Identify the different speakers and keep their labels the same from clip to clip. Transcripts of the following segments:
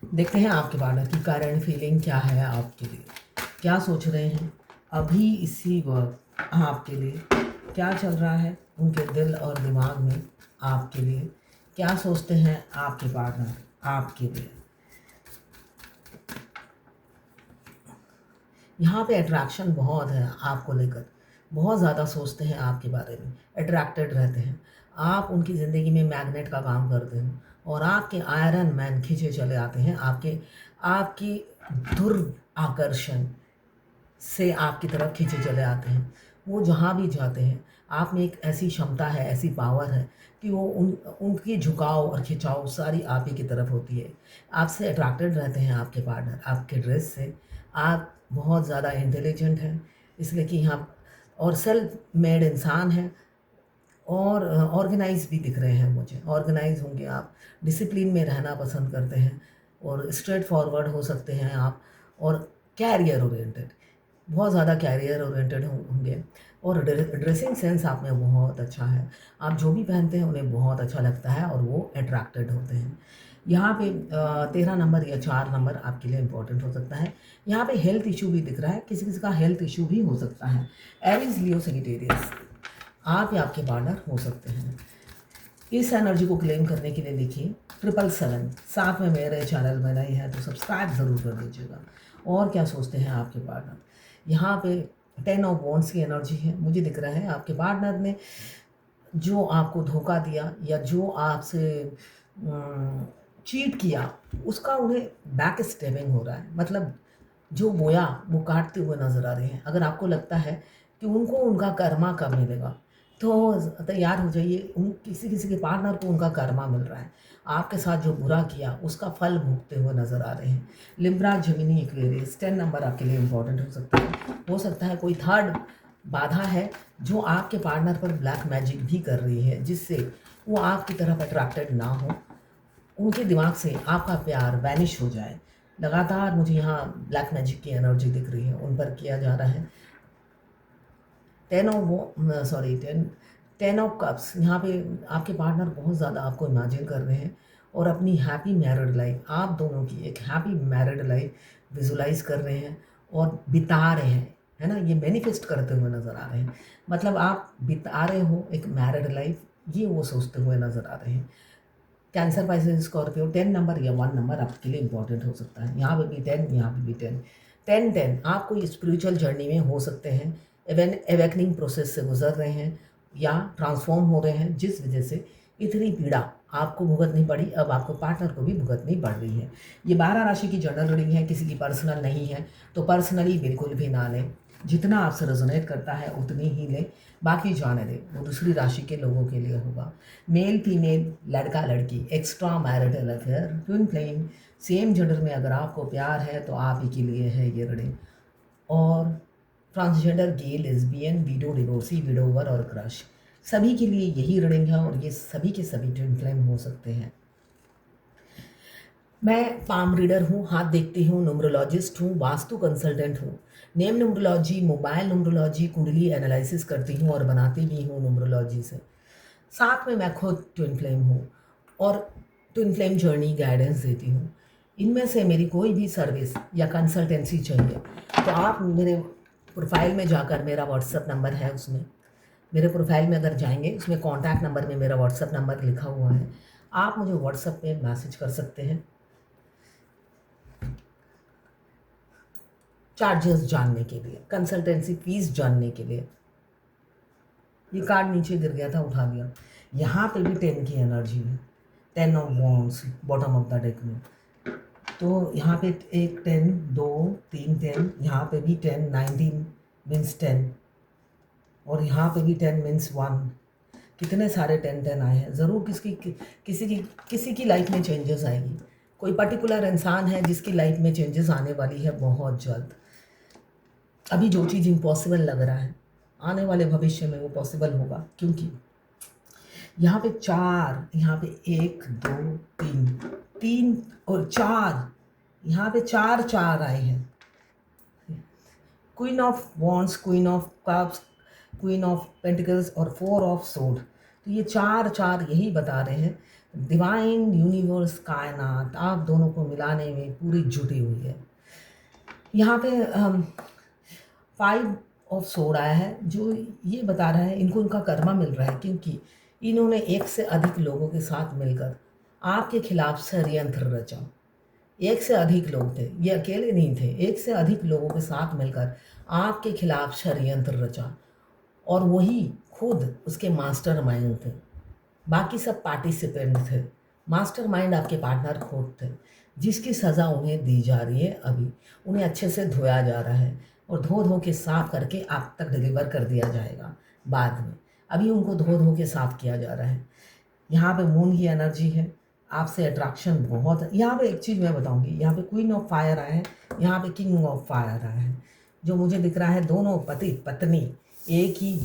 Speaker 1: देखते हैं आपके पार्टनर की करंट फीलिंग क्या है आपके लिए, क्या सोच रहे हैं अभी इसी वक्त आपके लिए, क्या चल रहा है उनके दिल और दिमाग में आपके लिए, क्या सोचते हैं आपके पार्टनर आपके लिए। यहाँ पे अट्रैक्शन बहुत है आपको लेकर, बहुत ज़्यादा सोचते हैं आपके बारे में, अट्रैक्टेड रहते हैं आप उनकी ज़िंदगी में, मैग्नेट का काम करते हैं और आपके आयरन मैन खींचे चले आते हैं आपके आपकी दुर्आकर्षण से आपकी तरफ खींचे चले आते हैं। वो जहाँ भी जाते हैं आप में एक ऐसी क्षमता है, ऐसी पावर है कि वो उनकी झुकाव और खिंचाव सारी आप ही की तरफ होती है। आपसे अट्रैक्टेड रहते हैं आपके पार्टनर आपके ड्रेस से। आप बहुत ज़्यादा इंटेलिजेंट हैं इसलिए कि यहाँ और सेल्फ मेड इंसान हैं और ऑर्गेनाइज भी दिख रहे हैं मुझे, ऑर्गेनाइज होंगे आप, डिसिप्लिन में रहना पसंद करते हैं और स्ट्रेट फॉरवर्ड हो सकते हैं आप, और कैरियर ओरिएंटेड, बहुत ज़्यादा कैरियर ओरिएंटेड होंगे और ड्रेसिंग सेंस आप में बहुत अच्छा है। आप जो भी पहनते हैं उन्हें बहुत अच्छा लगता है और वो अट्रैक्टेड होते हैं। यहाँ पे 13 नंबर या 4 नंबर आपके लिए इम्पोर्टेंट हो सकता है। यहाँ पे हेल्थ इशू भी दिख रहा है, किसी किसी का हेल्थ इशू भी हो सकता है। एरीज, लियो, सेजिटेरियस आप या आपके पार्टनर हो सकते हैं। इस एनर्जी को क्लेम करने के लिए लिखिए 777, साथ में मेरे चैनल में नहीं है तो सब्सक्राइब ज़रूर कर दीजिएगा। और क्या सोचते हैं आपके पार्टनर। यहाँ पे 10 ऑफ वॉन्ड्स की एनर्जी है, मुझे दिख रहा है आपके पार्टनर ने जो आपको धोखा दिया या जो आपसे चीट किया उसका उन्हें बैक स्टेपिंग हो रहा है, मतलब जो बोया वो काटते हुए नज़र आ रहे हैं। अगर आपको लगता है कि उनको उनका कर्मा कब मिलेगा तो तैयार हो जाइए, उन किसी किसी के पार्टनर को उनका कर्मा मिल रहा है। आपके साथ जो बुरा किया उसका फल भोगते हुए नज़र आ रहे हैं। लिब्रा, जेमिनी, एक्वेरियस 10 नंबर आपके लिए इम्पोर्टेंट हो सकता है। हो सकता है कोई थर्ड बाधा है जो आपके पार्टनर पर ब्लैक मैजिक भी कर रही है जिससे वो आपकी तरफ अट्रैक्टेड ना हो, उनके दिमाग से आपका प्यार वैनिश हो जाए। लगातार मुझे यहाँ ब्लैक मैजिक की एनर्जी दिख रही है, उन पर किया जा रहा है। 10 ऑफ कप्स, यहाँ पे आपके पार्टनर बहुत ज़्यादा आपको इमेजिन कर रहे हैं और अपनी हैप्पी मैरिड लाइफ, आप दोनों की एक हैप्पी मैरिड लाइफ विजुलाइज कर रहे हैं और बिता रहे हैं, है ना, ये मैनिफेस्ट करते हुए नज़र आ रहे हैं। मतलब आप बिता रहे हो एक मैरिड लाइफ, ये वो सोचते हुए नज़र आ रहे हैं। कैंसर, पाइसेस, स्कॉर्पियो 10 नंबर या 1 नंबर आपके लिए इंपॉर्टेंट हो सकता है। यहाँ पे भी 10, यहाँ पे भी 10। 10 आप कोई स्पिरिचुअल जर्नी में हो सकते हैं, एवेकनिंग प्रोसेस से गुजर रहे हैं या ट्रांसफॉर्म हो रहे हैं जिस वजह से इतनी पीड़ा आपको भुगतनी पड़ी, अब आपको पार्टनर को भी भुगतनी पड़ रही है। ये 12 राशि की जनरल रीडिंग है, किसी की पर्सनल नहीं है तो पर्सनली बिल्कुल भी ना लें। जितना आपसे रेजोनेट करता है उतनी ही लें, बाकी जाने दें, वो दूसरी राशि के लोगों के लिए होगा। मेल फीमेल, लड़का लड़की, extra marital affair, twin flame, same gender में अगर आपको प्यार है तो आप ही के लिए है ये रीडिंग। और ट्रांसजेंडर, गे, लेस्बियन, वीडो, डिवोर्सी, विडोवर और क्रश, सभी के लिए यही रीडिंग है और ये सभी के सभी ट्विन फ्लेम हो सकते हैं। मैं पाम रीडर हूँ, हाथ देखती हूँ, न्यूमरोलॉजिस्ट हूँ, वास्तु कंसल्टेंट हूँ। नेम न्यूमरोलॉजी, मोबाइल न्यूमरोलॉजी, कुंडली एनालिसिस करती हूँ और बनाती भी हूँ न्यूमरोलॉजी से। साथ में मैं खुद ट्विन फ्लेम हूँ और ट्विन फ्लेम जर्नी गाइडेंस देती हूँ। इनमें से मेरी कोई भी सर्विस या कंसल्टेंसी चाहिए तो आप मेरे प्रोफाइल में जाकर, मेरा व्हाट्सएप नंबर है उसमें, मेरे प्रोफाइल में अगर जाएंगे उसमें कॉन्टैक्ट नंबर में मेरा व्हाट्सएप नंबर लिखा हुआ है, आप मुझे व्हाट्सएप पे मैसेज कर सकते हैं चार्जेस जानने के लिए, कंसल्टेंसी फीस जानने के लिए। ये कार्ड नीचे गिर गया था, उठा लिया। यहाँ पे भी 10 की एनर्जी है, 10 of wands bottom of the deck में। तो यहाँ पे एक 10, 2, 3 10, यहाँ पे भी 10, 19 मीन्स 10 और यहाँ पे भी 10 मीन्स 1। कितने सारे 10 आए हैं। ज़रूर किसी की लाइफ में चेंजेस आएगी। कोई पर्टिकुलर इंसान है जिसकी लाइफ में चेंजेस आने वाली है बहुत जल्द। अभी जो चीज़ इम्पॉसिबल लग रहा है आने वाले भविष्य में वो पॉसिबल होगा, क्योंकि यहाँ पे 4, यहाँ पे 1, 2, 3, 3 और 4, यहाँ पे 4 4 आए हैं। Queen of wands, queen of cups, queen of pentacles और 4 ऑफ सोड। तो ये 4 4 यही बता रहे हैं डिवाइन यूनिवर्स कायनात आप दोनों को मिलाने में पूरी जुटी हुई है। यहाँ पे 5 ऑफ सोड आया है जो ये बता रहा है इनको इनका कर्मा मिल रहा है, क्योंकि इन्होंने एक से अधिक लोगों के साथ मिलकर आपके खिलाफ षड्यंत्र रचा। एक से अधिक लोग थे, ये अकेले नहीं थे, एक से अधिक लोगों के साथ मिलकर आपके खिलाफ षड्यंत्र रचा, और वही खुद उसके मास्टरमाइंड थे। बाकी सब पार्टिसिपेंट थे। मास्टरमाइंड आपके पार्टनर खुद थे, जिसकी सज़ा उन्हें दी जा रही है। अभी उन्हें अच्छे से धोया जा रहा है और धो धो के साफ करके आप तक डिलीवर कर दिया जाएगा बाद में। अभी उनको धो धो के साफ किया जा रहा है। यहाँ पे मून की एनर्जी है, आपसे अट्रैक्शन बहुत है। यहाँ पे एक चीज़ मैं बताऊँगी, यहाँ पे क्वीन ऑफ फायर आया है, यहाँ पे किंग ऑफ फायर आया है। जो मुझे दिख रहा है दोनों पति पत्नी एक ही,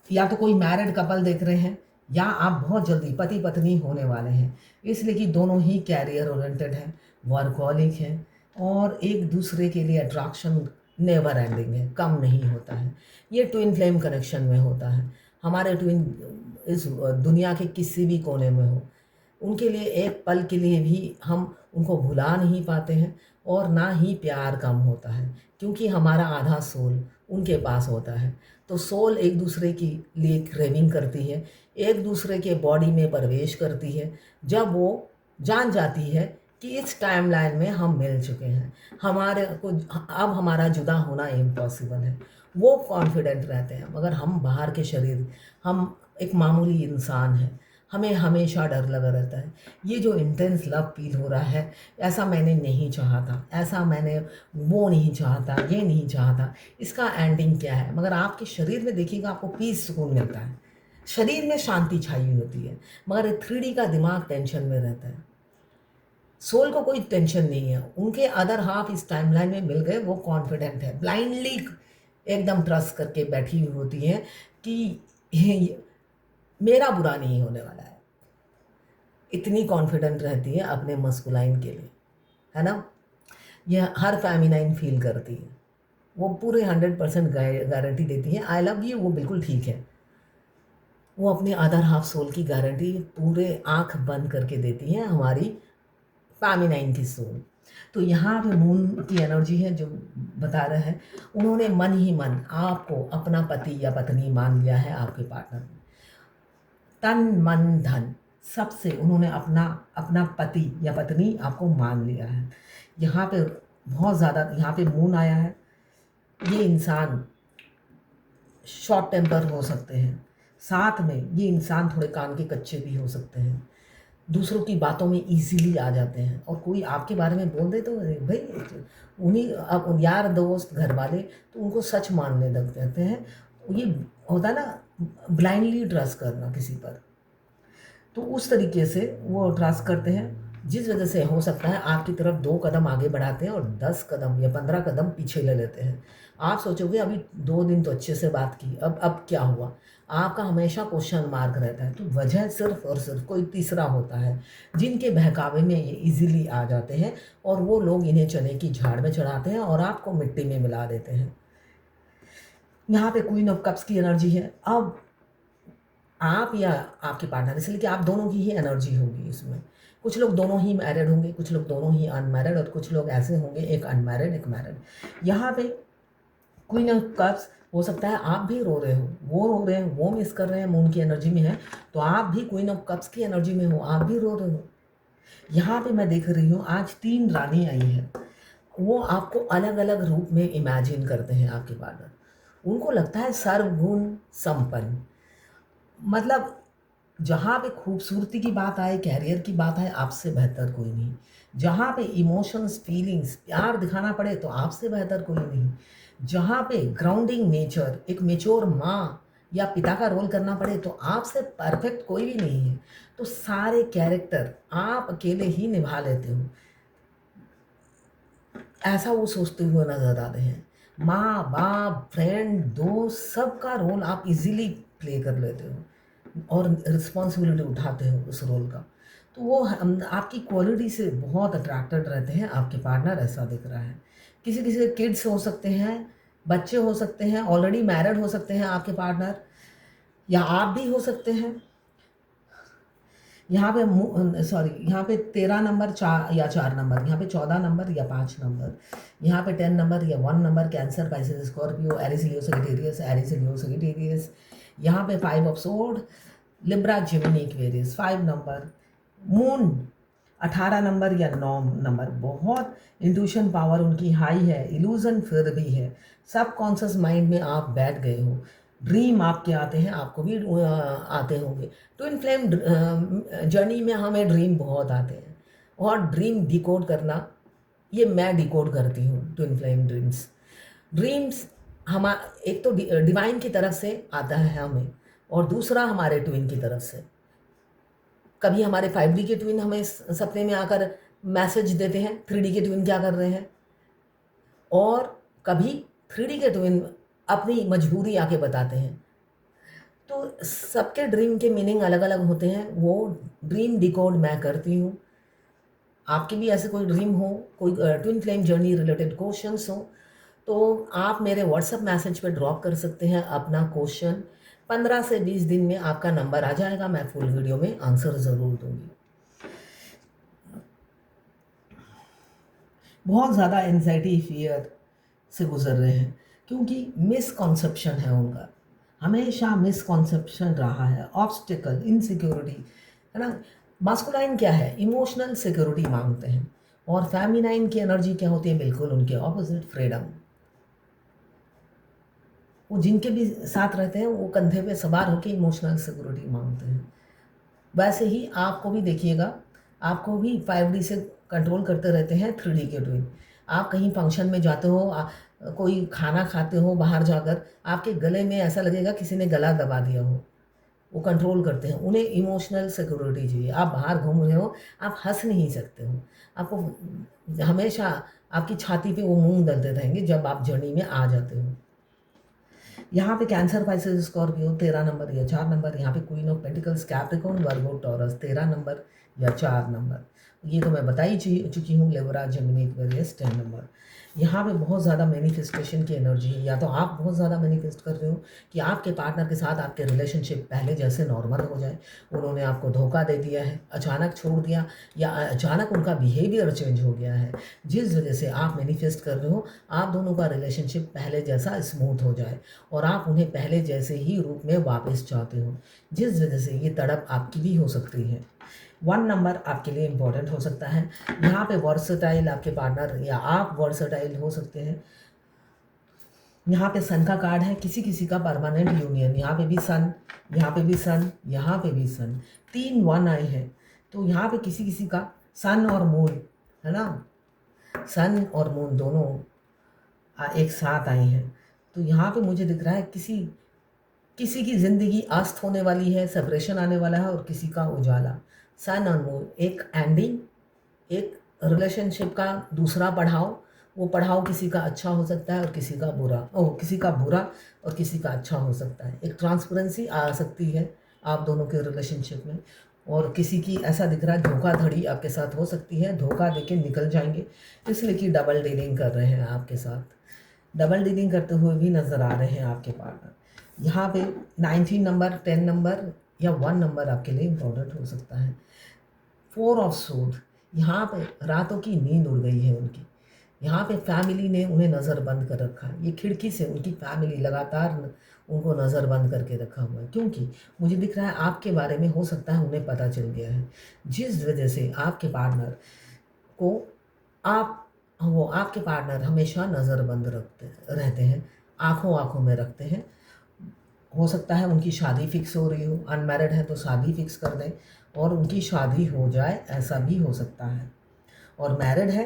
Speaker 1: या तो कोई मैरिड कपल देख रहे हैं या आप बहुत जल्दी पति पत्नी होने वाले हैं, इसलिए कि दोनों ही कैरियर ओरिएंटेड हैं, वर्कहॉलिक हैं और एक दूसरे के लिए अट्रैक्शन नेवर एंडिंग है, कम नहीं होता है। ये ट्विन फ्लेम कनेक्शन में होता है। हमारे ट्विन इस दुनिया के किसी भी कोने में हो, उनके लिए एक पल के लिए भी हम उनको भुला नहीं पाते हैं और ना ही प्यार कम होता है, क्योंकि हमारा आधा सोल उनके पास होता है। तो सोल एक दूसरे के लिए क्रेविंग करती है, एक दूसरे के बॉडी में प्रवेश करती है जब वो जान जाती है कि इस टाइमलाइन में हम मिल चुके हैं, हमारे को अब हमारा जुदा होना इम्पॉसिबल है। वो कॉन्फिडेंट रहते हैं, मगर हम बाहर के शरीर, हम एक मामूली इंसान हैं, हमें हमेशा डर लगा रहता है। ये जो इंटेंस लव फील हो रहा है, ऐसा मैंने नहीं चाहा था, ऐसा मैंने वो नहीं चाहता, ये नहीं चाहता, इसका एंडिंग क्या है? मगर आपके शरीर में देखिएगा आपको पीस सुकून मिलता है, शरीर में शांति छाई होती है, मगर 3D का दिमाग टेंशन में रहता है। सोल को कोई टेंशन नहीं है, उनके अदर हाफ इस टाइमलाइन में मिल गए, वो कॉन्फिडेंट है, ब्लाइंडली एकदम ट्रस्ट करके बैठी हुई होती है कि मेरा बुरा नहीं होने वाला है। इतनी कॉन्फिडेंट रहती है अपने मस्कुलाइन के लिए, है ना। यह हर फेमिनाइन फील करती है, वो पूरे 100% गारंटी देती है आई लव यू, वो बिल्कुल ठीक है। वो अपने अदर हाफ सोल की गारंटी पूरे आंख बंद करके देती है हमारी फेमिनाइन की सोल। तो यहाँ पे मून की एनर्जी है जो बता रहा है उन्होंने मन ही मन आपको अपना पति या पत्नी मान लिया है, आपके पार्टनर ने तन मन धन सबसे उन्होंने अपना अपना पति या पत्नी आपको मान लिया है। यहाँ पे बहुत ज़्यादा, यहाँ पे मून आया है। ये इंसान शॉर्ट टेम्पर हो सकते हैं, साथ में ये इंसान थोड़े कान के कच्चे भी हो सकते हैं, दूसरों की बातों में इजीली आ जाते हैं, और कोई आपके बारे में बोल दे तो भाई उन्हीं अब यार दोस्त घर वाले तो उनको सच मानने लग जाते हैं। ये होता है ना ब्लाइंडली ट्रस्ट करना किसी पर, तो उस तरीके से वो ट्रस्ट करते हैं, जिस वजह से हो सकता है आपकी तरफ 2 कदम आगे बढ़ाते हैं और 10 कदम या 15 कदम पीछे ले लेते हैं। आप सोचोगे अभी 2 दिन तो अच्छे से बात की, अब क्या हुआ? आपका हमेशा क्वेश्चन मार्क रहता है। तो वजह सिर्फ और सिर्फ कोई तीसरा होता है, जिनके बहकावे में ये इजीली आ जाते हैं और वो लोग इन्हें चने की झाड़ में चढ़ाते हैं और आपको मिट्टी में मिला देते हैं। यहाँ पे क्वीन ऑफ कप्स की एनर्जी है। अब आप या आपके पार्टनर, इसलिए कि आप दोनों की ही एनर्जी होगी इसमें। कुछ लोग दोनों ही मैरिड होंगे, कुछ लोग दोनों ही अनमैरिड, और कुछ लोग ऐसे होंगे एक अनमैरिड एक मैरिड। यहाँ पे क्वीन ऑफ कप्स हो सकता है आप भी रो रहे हो, वो रो रहे हैं, वो मिस कर रहे हैं, मून की एनर्जी में है, तो आप भी क्वीन ऑफ कप्स की एनर्जी में हो, आप भी रो रहे हो। यहाँ पे मैं देख रही हूँ आज 3 रानी आई है, वो आपको अलग अलग रूप में इमेजिन करते हैं आपके पार्टनर। उनको लगता है सर्वगुण संपन्न, मतलब जहाँ पे खूबसूरती की बात आए, कैरियर की बात आए, आपसे बेहतर कोई नहीं। जहाँ पे इमोशंस, फीलिंग्स, प्यार दिखाना पड़े तो आपसे बेहतर कोई नहीं। जहाँ पे ग्राउंडिंग नेचर, एक मेच्योर माँ या पिता का रोल करना पड़े तो आपसे परफेक्ट कोई भी नहीं है। तो सारे कैरेक्टर आप अकेले ही निभा लेते हो, ऐसा वो सोचते हुए नजर आ रहे हैं। माँ बाप, फ्रेंड, दोस्त, सबका रोल आप इजीली प्ले कर लेते हो और रिस्पॉन्सिबिलिटी उठाते हो उस रोल का। तो वो आपकी क्वालिटी से बहुत अट्रैक्टेड रहते हैं आपके पार्टनर, ऐसा दिख रहा है। किसी किसी के किड्स हो सकते हैं, बच्चे हो सकते हैं, ऑलरेडी मैरिड हो सकते हैं आपके पार्टनर, या आप भी हो सकते हैं। यहाँ पे सॉरी, यहाँ पे 13 नंबर या 4 नंबर, यहाँ पे 14 नंबर या 5 नंबर, यहाँ पे 10 नंबर या 1 number, cancer, Pisces, Scorpio, Aries, Leo, Sagittarius, Aries, Leo, Sagittarius. यहाँ पे 5 of sword, Libra, Gemini, Aquarius 5 number. Moon 18 number या 9 नंबर, बहुत इंट्यूशन पावर उनकी हाई है, इल्यूजन फिर भी है, सब कॉन्शियस माइंड में आप बैठ गए हो। ड्रीम आपके आते हैं, आपको भी आते होंगे। ट्विन फ्लेम जर्नी में हमें ड्रीम बहुत आते हैं, और ड्रीम डिकोड करना, ये मैं डिकोड करती हूँ ट्विन फ्लेम ड्रीम्स। ड्रीम्स हम एक तो डिवाइन की तरफ से आता है हमें, और दूसरा हमारे ट्विन की तरफ से। कभी हमारे 5D के ट्विन हमें सपने में आकर मैसेज देते हैं, 3D के ट्विन क्या कर रहे हैं, और कभी 3D के ट्विन अपनी मजबूरी आके बताते हैं। तो सबके ड्रीम के मीनिंग अलग अलग होते हैं, वो ड्रीम डिकोड मैं करती हूँ। आपके भी ऐसे कोई ड्रीम हो, कोई twin flame journey related questions हो, तो आप मेरे व्हाट्सएप मैसेज पे ड्रॉप कर सकते हैं अपना क्वेश्चन। 15 से 20 दिन में आपका नंबर आ जाएगा, मैं फुल वीडियो में आंसर ज़रूर दूंगी। बहुत ज़्यादा एंजाइटी, फियर से गुजर रहे हैं, क्योंकि मिसकॉन्सेप्शन है उनका, हमेशा मिसकॉन्सेप्शन रहा है, ऑब्स्टिकल, इनसिक्योरिटी, है ना। मास्कुलाइन क्या है, इमोशनल सिक्योरिटी मांगते हैं, और फेमिनाइन की एनर्जी क्या होती है, बिल्कुल उनके ऑपोजिट, फ्रीडम। वो जिनके भी साथ रहते हैं वो कंधे पे सवार होकर इमोशनल सिक्योरिटी मांगते हैं। वैसे ही आपको भी देखिएगा, आपको भी 5D से कंट्रोल करते रहते हैं 3D के ट्विन। आप कहीं फंक्शन में जाते हो, कोई खाना खाते हो बाहर जाकर, आपके गले में ऐसा लगेगा किसी ने गला दबा दिया हो, वो कंट्रोल करते हैं, उन्हें इमोशनल सिक्योरिटी चाहिए। आप बाहर घूम रहे हो, आप हंस नहीं सकते हो, आपको हमेशा आपकी छाती पे वो मूंग दलते रहेंगे जब आप जर्नी में आ जाते हो। यहाँ पे कैंसर, पाइसेस, स्कॉर्पियो 13 नंबर या 4 नंबर, यहाँ पे queen of pentacles, Capricorn, Virgo, taurus 13 number या 4 नंबर, ये तो मैं बता ही चुकी हूँ। Libra, Gemini, Aquarius 10 number. यहाँ पे बहुत ज़्यादा मैनिफेस्टेशन की एनर्जी है, या तो आप बहुत ज़्यादा मैनिफेस्ट कर रहे हो कि आपके पार्टनर के साथ आपके रिलेशनशिप पहले जैसे नॉर्मल हो जाए, उन्होंने आपको धोखा दे दिया है, अचानक छोड़ दिया, या अचानक उनका बिहेवियर चेंज हो गया है, जिस वजह से आप मैनिफेस्ट कर रहे हो आप दोनों का रिलेशनशिप पहले जैसा स्मूथ हो जाए, और आप उन्हें पहले जैसे ही रूप में वापस चाहते हो, जिस वजह से ये तड़प आपकी भी हो सकती है। 1 नंबर आपके लिए इम्पोर्टेंट हो सकता है। यहाँ पे वर्सटाइल आपके पार्टनर या आप वर्सटाइल हो सकते हैं। यहाँ पे सन का कार्ड है, किसी किसी का परमानेंट यूनियन, यहाँ पे भी सन, यहाँ पे भी सन, यहाँ पे भी सन, 3 1 आए हैं, तो यहाँ पे किसी किसी का सन और मून, है ना, सन और मून दोनों एक साथ आए हैं। तो यहाँ पे मुझे दिख रहा है किसी किसी की ज़िंदगी अस्त होने वाली है, सेपरेशन आने वाला है, और किसी का उजाला। सन और मून, एक एंडिंग, एक रिलेशनशिप का दूसरा पड़ाव, वो पड़ाव किसी का अच्छा हो सकता है और किसी का बुरा, किसी का बुरा और किसी का अच्छा हो सकता है। एक ट्रांसपेरेंसी आ सकती है आप दोनों के रिलेशनशिप में, और किसी की ऐसा दिख रहा है धोखाधड़ी आपके साथ हो सकती है, धोखा देके निकल जाएंगे, इसलिए कि डबल डीलिंग कर रहे हैं आपके साथ, डबल डीलिंग करते हुए भी नज़र आ रहे हैं आपके पार्टनर। यहाँ पे 19 नंबर, 10 नंबर या 1 नंबर आपके लिए इम्पोर्टेंट हो सकता है। 4 ऑफ सूट, यहाँ पे रातों की नींद उड़ गई है उनकी, यहाँ पे फैमिली ने उन्हें नज़रबंद कर रखा है, ये खिड़की से उनकी फैमिली लगातार उनको नज़रबंद करके रखा हुआ है, क्योंकि मुझे दिख रहा है आपके बारे में हो सकता है उन्हें पता चल गया है, जिस वजह से आपके पार्टनर को वो आपके पार्टनर हमेशा नज़रबंद रहते हैं, आंखों आंखों में रखते हैं। हो सकता है उनकी शादी फिक्स हो रही हो, अनमैरिड है तो शादी फिक्स कर दें और उनकी शादी हो जाए, ऐसा भी हो सकता है। और मैरिड है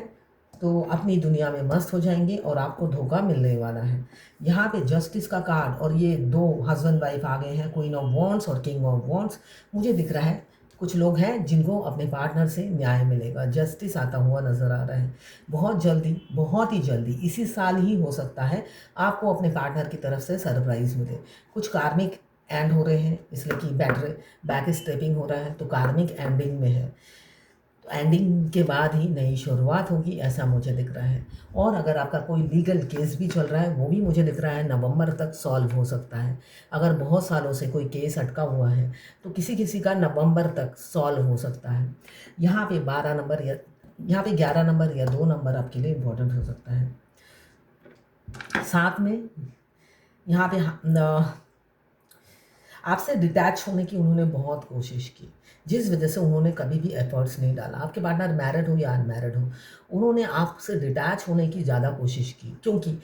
Speaker 1: तो अपनी दुनिया में मस्त हो जाएंगे और आपको धोखा मिलने वाला है। यहाँ पे जस्टिस का कार्ड और ये 2 हस्बैंड वाइफ आ गए हैं, क्वीन ऑफ वॉन्ड्स और किंग ऑफ वॉन्ड्स। मुझे दिख रहा है कुछ लोग हैं जिनको अपने पार्टनर से न्याय मिलेगा, जस्टिस आता हुआ नज़र आ रहा है। बहुत जल्दी, बहुत ही जल्दी, इसी साल ही हो सकता है आपको अपने पार्टनर की तरफ से सरप्राइज़ मिले। कुछ कार्मिक एंड हो रहे हैं, इसलिए कि बैक स्टेपिंग हो रहा है, तो कार्मिक एंडिंग में है। एंडिंग के बाद ही नई शुरुआत होगी, ऐसा मुझे दिख रहा है। और अगर आपका कोई लीगल केस भी चल रहा है, वो भी मुझे दिख रहा है नवंबर तक सॉल्व हो सकता है। अगर बहुत सालों से कोई केस अटका हुआ है तो किसी किसी का नवंबर तक सॉल्व हो सकता है। यहाँ पे 12 नंबर या यहाँ पे 11 नंबर या 2 नंबर आपके लिए इम्पोर्टेंट हो सकता है। साथ में यहाँ पे आपसे डिटैच होने की उन्होंने बहुत कोशिश की, जिस वजह से उन्होंने कभी भी एफर्ट्स नहीं डाला। आपके पार्टनर मैरिड हो या अनमैरिड हो, उन्होंने आपसे डिटैच होने की ज़्यादा कोशिश की, क्योंकि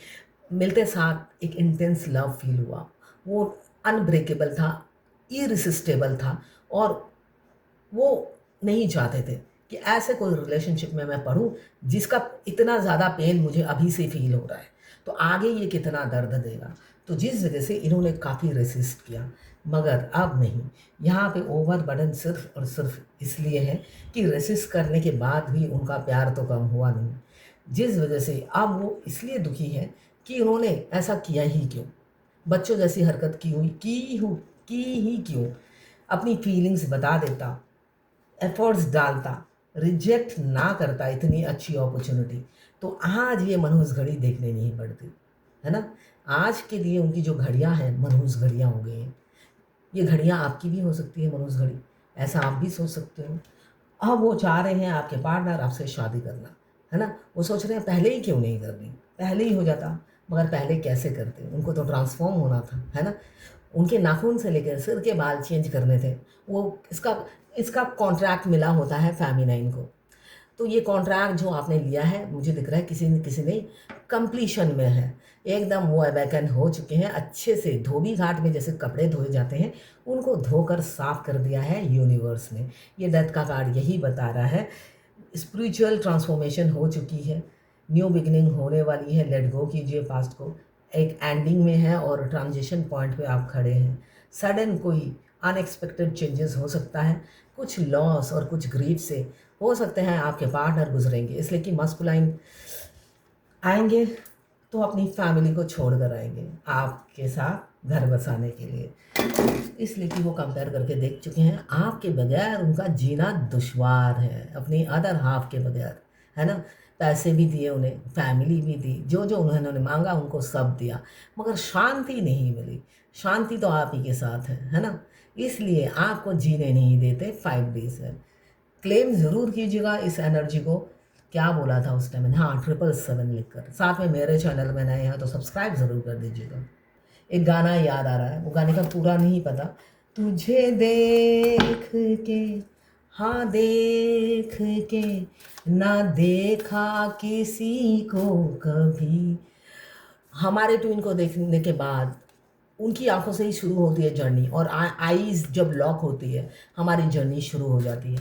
Speaker 1: मिलते साथ एक इंटेंस लव फील हुआ। वो अनब्रेकेबल था, इरिसिस्टेबल था, और वो नहीं चाहते थे कि ऐसे कोई रिलेशनशिप में मैं पढ़ूँ जिसका इतना ज़्यादा पेन मुझे अभी से फील हो रहा है, तो आगे ये कितना दर्द देगा। तो जिस वजह से इन्होंने काफ़ी रेसिस्ट किया, मगर अब नहीं। यहाँ पे ओवरबर्डन सिर्फ और सिर्फ इसलिए है कि रेसिस्ट करने के बाद भी उनका प्यार तो कम हुआ नहीं, जिस वजह से अब वो इसलिए दुखी है कि उन्होंने ऐसा किया ही क्यों, बच्चों जैसी हरकत की ही क्यों। अपनी फीलिंग्स बता देता, एफर्ट्स डालता, रिजेक्ट ना करता इतनी अच्छी अपॉर्चुनिटी, तो आज ये मनहूस घड़ी देखने नहीं पड़ती, है ना। आज के लिए उनकी जो घड़ियां हैं मनहूस घड़ियां हो गई हैं। ये घड़ियां आपकी भी हो सकती है मनहूस घड़ी, ऐसा आप भी सोच सकते हो। अब वो चाह रहे हैं आपके पार्टनर आपसे शादी करना, है ना। वो सोच रहे हैं पहले ही क्यों नहीं करनी, पहले ही हो जाता। मगर पहले कैसे करते, उनको तो ट्रांसफॉर्म होना था, है ना। उनके नाखून से लेकर सिर के बाल चेंज करने थे। वो इसका इसका कॉन्ट्रैक्ट मिला होता है फेमिनाइन को। तो ये कॉन्ट्रैक्ट जो आपने लिया है, मुझे दिख रहा है किसी न किसी ने कंप्लीशन में है, एकदम वो अवेकन हो चुके हैं अच्छे से। धोबी घाट में जैसे कपड़े धोए जाते हैं, उनको धोकर साफ कर दिया है यूनिवर्स ने। ये डेथ का कार्ड यही बता रहा है। स्पिरिचुअल ट्रांसफॉर्मेशन हो चुकी है, न्यू बिगिनिंग होने वाली है। लेट गो कीजिए पास्ट को, एक एंडिंग में है और ट्रांजिशन पॉइंट पे आप खड़े हैं। सडन कोई अनएक्सपेक्टेड चेंजेस हो सकता है, कुछ लॉस और कुछ ग्रीफ से हो सकते हैं आपके पार्टनर गुजरेंगे, इसलिए कि मस्कुलाइन आएंगे तो अपनी फैमिली को छोड़ कर आएंगे आपके साथ घर बसाने के लिए, इसलिए कि वो कंपेयर करके देख चुके हैं आपके बगैर उनका जीना दुश्वार है, अपनी अदर हाफ के बगैर, है ना। पैसे भी दिए उन्हें, फैमिली भी दी, जो जो उन्होंने मांगा उनको सब दिया, मगर शांति नहीं मिली। शांति तो आप ही के साथ है ना। इसलिए आपको जीने नहीं देते 5 डेज है। क्लेम ज़रूर कीजिएगा इस एनर्जी को। क्या बोला था उस टाइम, हाँ 777 लिखकर। साथ में मेरे चैनल में नए हैं तो सब्सक्राइब ज़रूर कर दीजिएगा। एक गाना याद आ रहा है, वो गाने का पूरा नहीं पता। तुझे देख के, हाँ देख के, ना देखा किसी को कभी। हमारे ट्विन को देखने के बाद उनकी आंखों से ही शुरू होती है जर्नी, और आईज जब लॉक होती है हमारी जर्नी शुरू हो जाती है।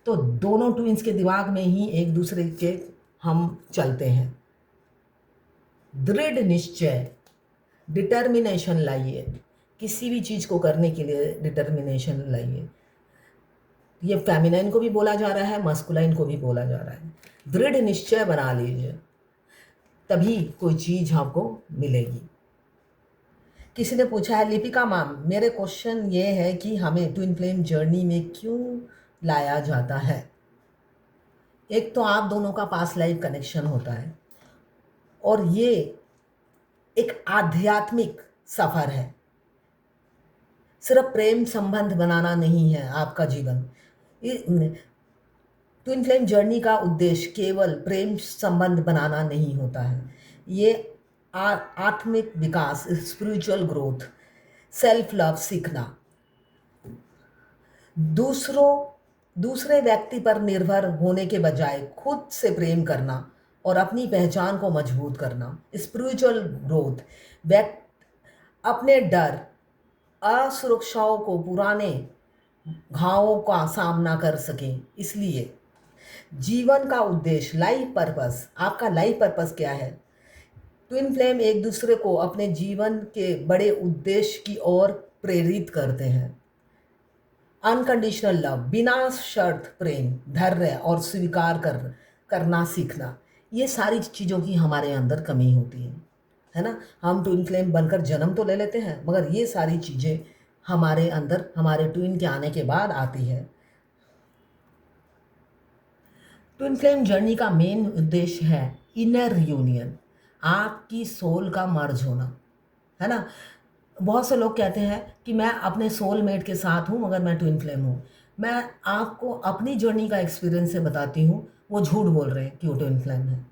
Speaker 1: तो दोनों ट्विन्स के दिमाग में ही एक दूसरे के हम चलते हैं। दृढ़ निश्चय, डिटर्मिनेशन लाइए, किसी भी चीज़ को करने के लिए डिटर्मिनेशन लाइए। ये फेमिनाइन को भी बोला जा रहा है, मस्कुलाइन को भी बोला जा रहा है। दृढ़ निश्चय बना लीजिए, तभी कोई चीज़ आपको मिलेगी। किसी ने पूछा है, लिपिका मैम मेरे क्वेश्चन ये है कि हमें ट्विन फ्लेम जर्नी में क्यों लाया जाता है। एक तो आप दोनों का पास्ट लाइफ कनेक्शन होता है, और ये एक आध्यात्मिक सफ़र है। सिर्फ प्रेम संबंध बनाना नहीं है आपका जीवन। ट्विन फ्लेम जर्नी का उद्देश्य केवल प्रेम संबंध बनाना नहीं होता है। ये आत्मिक विकास, स्पिरिचुअल ग्रोथ, सेल्फ लव सीखना, दूसरे व्यक्ति पर निर्भर होने के बजाय खुद से प्रेम करना और अपनी पहचान को मजबूत करना, स्पिरिचुअल ग्रोथ। व्यक्ति अपने डर, असुरक्षाओं को, पुराने घावों का सामना कर सकें। इसलिए जीवन का उद्देश्य, लाइफ पर्पस, आपका लाइफ पर्पस क्या है। ट्विन फ्लेम एक दूसरे को अपने जीवन के बड़े उद्देश्य की ओर प्रेरित करते हैं। अनकंडीशनल लव, बिना शर्त प्रेम, धैर्य और स्वीकार करना सीखना, ये सारी चीज़ों की हमारे अंदर कमी होती है ना। हम ट्विन फ्लेम बनकर जन्म तो ले लेते हैं, मगर ये सारी चीज़ें हमारे अंदर हमारे ट्विन के आने के बाद आती है। ट्विन फ्लेम जर्नी का मेन उद्देश्य है इनर यूनियन, आपकी सोल का मर्ज होना, है ना? बहुत से लोग कहते हैं कि मैं अपने सोलमेट के साथ हूँ मगर मैं ट्विन फ्लेम हूँ। मैं आपको अपनी जर्नी का एक्सपीरियंस से बताती हूँ, वो झूठ बोल रहे हैं कि वो ट्विन फ्लेम है।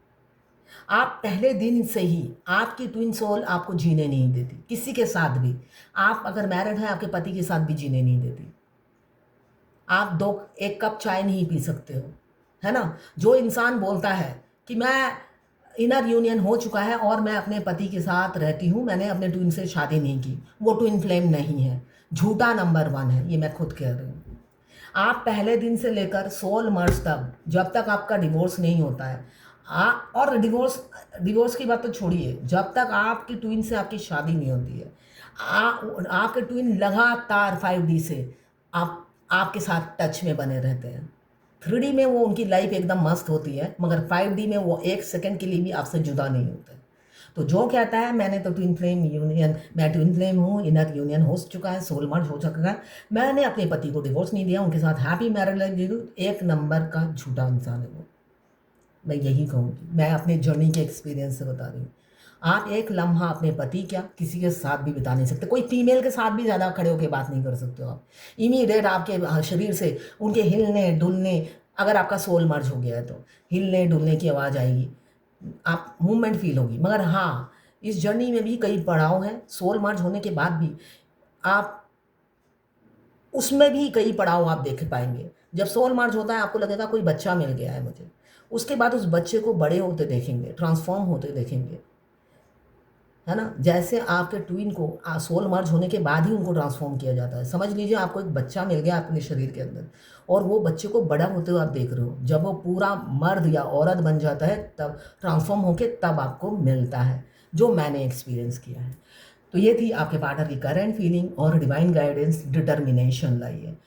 Speaker 1: आप पहले दिन से ही आपकी ट्विन सोल आपको जीने नहीं देती, किसी के साथ भी। आप अगर मैरिड हैं, आपके पति के साथ भी जीने नहीं देती। आप 2 1 कप चाय नहीं पी सकते हो, है ना? जो इंसान बोलता है कि मैं इनर यूनियन हो चुका है और मैं अपने पति के साथ रहती हूँ, मैंने अपने ट्विन से शादी नहीं की, वो ट्विन फ्लेम नहीं है, झूठा नंबर 1 है, ये मैं खुद कह रही हूँ। आप पहले दिन से लेकर सोल मर्ज तक, जब तक आपका डिवोर्स नहीं होता है, और डिवोर्स की बात तो छोड़िए, जब तक आपकी ट्विन से आपकी शादी नहीं होती है, आपके ट्विन लगातार 5D से आपके साथ टच में बने रहते हैं। 3D में वो उनकी लाइफ एकदम मस्त होती है, मगर 5D में वो 1 सेकंड के लिए भी आपसे जुदा नहीं होते। तो जो कहता है मैंने तो ट्विन फ्लेम यूनियन, मैं ट्विन फ्लेम हूँ, इनर यूनियन हो चुका है, सोल मर्ज हो चुका है, मैंने अपने पति को डिवोर्स नहीं दिया, उनके साथ हैप्पी मैरिड लाइफ जी लूँ, 1 नंबर का झूठा इंसान है वो। मैं यही कहूँगी, मैं अपने जर्नी के एक्सपीरियंस से बता रही हूँ। आप एक लम्हा अपने पति क्या किसी के साथ भी बिता नहीं सकते, कोई फीमेल के साथ भी ज़्यादा खड़े होकर बात नहीं कर सकते हो आप। इमीडिएट आपके शरीर से उनके हिलने डुलने, अगर आपका सोल मर्ज हो गया है तो हिलने डुलने की आवाज़ आएगी, आप मूवमेंट फील होगी। मगर हाँ, इस जर्नी में भी कई पड़ाव हैं, सोल मर्ज होने के बाद भी आप उसमें भी कई पड़ाव आप देख पाएंगे। जब सोल मर्ज होता है आपको लगेगा कोई बच्चा मिल गया है मुझे, उसके बाद उस बच्चे को बड़े होते देखेंगे, ट्रांसफॉर्म होते देखेंगे, है ना? जैसे आपके ट्विन को सोल मर्ज होने के बाद ही उनको ट्रांसफॉर्म किया जाता है। समझ लीजिए आपको एक बच्चा मिल गया अपने शरीर के अंदर, और वो बच्चे को बड़ा होते हुए आप देख रहे हो। जब वो पूरा मर्द या औरत बन जाता है तब ट्रांसफॉर्म होके तब आपको मिलता है, जो मैंने एक्सपीरियंस किया है। तो ये थी आपके पार्टनर की करंट फीलिंग और डिवाइन गाइडेंस डिटर्मिनेशन लाई है।